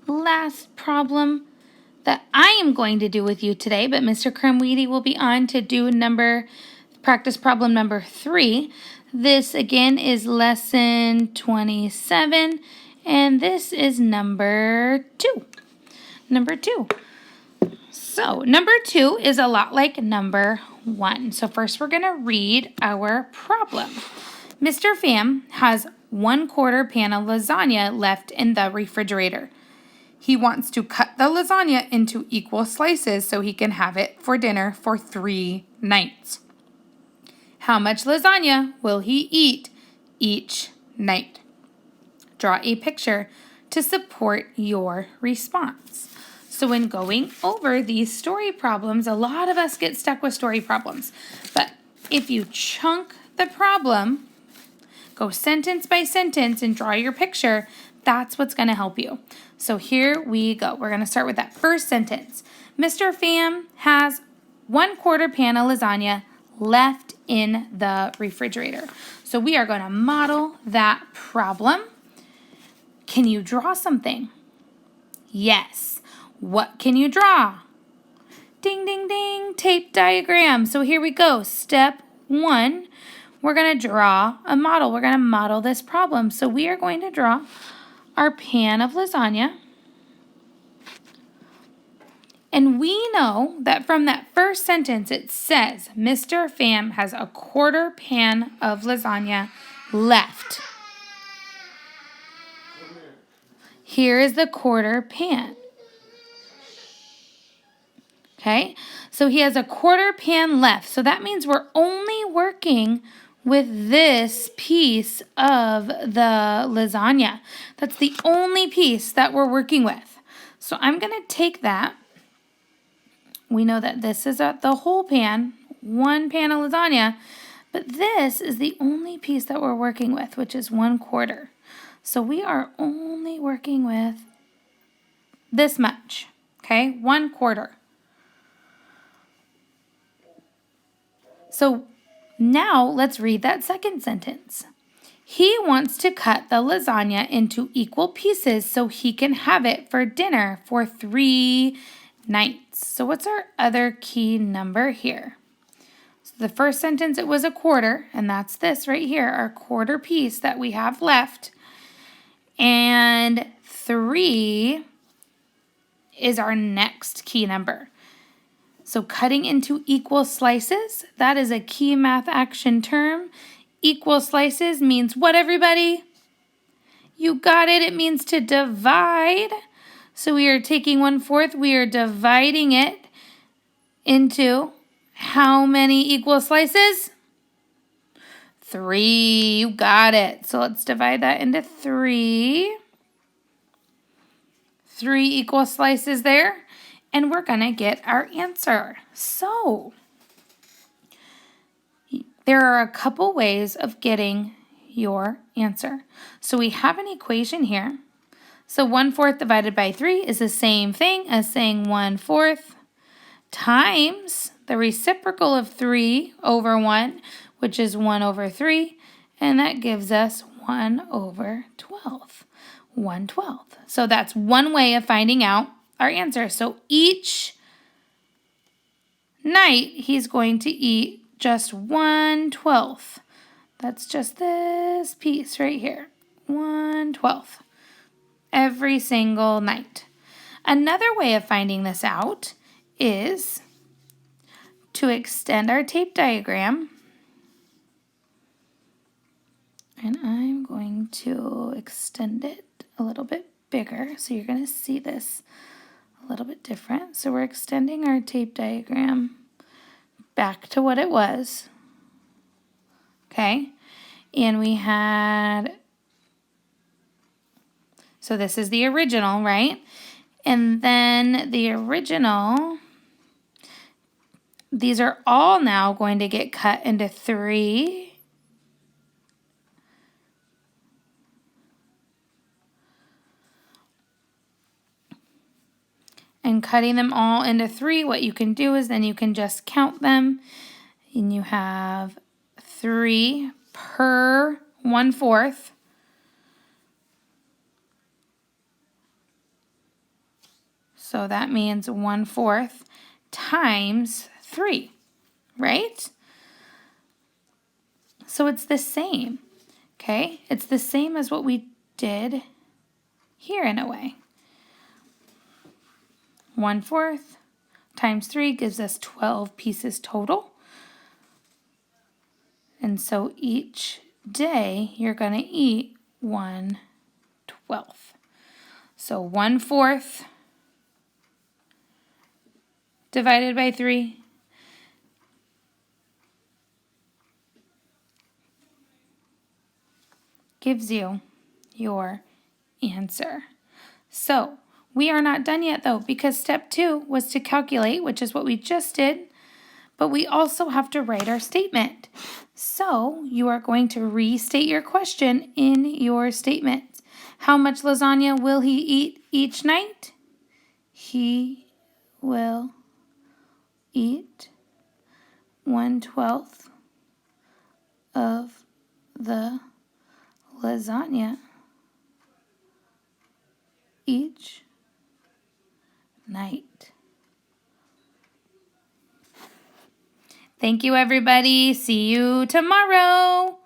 last problem that I am going to do with you today, but Mr. Krumwiede will be on to do practice problem number 3. This again is lesson 27, and this is number 2. So number 2 is a lot like number 1. So first we're going to read our problem. Mr. Pham has 1/4 pan of lasagna left in the refrigerator. He wants to cut the lasagna into equal slices so he can have it for dinner for 3 nights. How much lasagna will he eat each night? Draw a picture to support your response. So when going over these story problems, a lot of us get stuck with story problems. But if you chunk the problem, go sentence by sentence and draw your picture, that's what's going to help you. So here we go. We're going to start with that first sentence. Mr. Pham has 1/4 pan of lasagna left in the refrigerator. So we are going to model that problem. Can you draw something? Yes. What can you draw? Ding, ding, ding, tape diagram. So here we go. Step 1, we're going to draw a model. We're going to model this problem. So we are going to draw our pan of lasagna. And we know that from that first sentence it says Mr. Pham has 1/4 pan of lasagna left. Here is the 1/4 pan. Okay, so he has 1/4 pan left. So that means we're only working with this piece of the lasagna. That's the only piece that we're working with. So I'm going to take that. We know that this is the whole pan, 1 pan of lasagna, but this is the only piece that we're working with, which is 1/4. So we are only working with this much, okay, 1/4. So now let's read that second sentence. He wants to cut the lasagna into equal pieces so he can have it for dinner for 3 nights. So what's our other key number here? So the first sentence, it was 1/4, and that's this right here, our 1/4 piece that we have left. And 3 is our next key number. So cutting into equal slices, that is a key math action term. Equal slices means what, everybody? You got it. It means to divide. So we are taking 1/4, we are dividing it into how many equal slices? 3. You got it. So let's divide that into 3. 3 equal slices there. And we're going to get our answer. So there are a couple ways of getting your answer. So we have an equation here. So 1/4 divided by 3 is the same thing as saying 1/4 times the reciprocal of 3 over 1, which is 1/3, and that gives us 1/12. 1/12. So that's one way of finding out our answer. So each night he's going to eat just 1/12. That's just this piece right here. 1/12. Every single night. Another way of finding this out is to extend our tape diagram. And I'm going to extend it a little bit bigger, so you're going to see this a little bit different. So we're extending our tape diagram back to what it was. Okay, and we had, so this is the original, right? And then the original, these are all now going to get cut into 3. And cutting them all into 3, what you can do is then you can just count them. And you have 3 per 1/4. So that means 1/4 times 3, right? So it's the same, okay? It's the same as what we did here in a way. 1/4 times 3 gives us 12 pieces total. And so each day you're going to eat 1/12. So 1/4 divided by 3 gives you your answer. So we are not done yet though, because step 2 was to calculate, which is what we just did, but we also have to write our statement. So you are going to restate your question in your statement. How much lasagna will he eat each night? He will eat 1/12 of the lasagna each night. Thank you, everybody. See you tomorrow.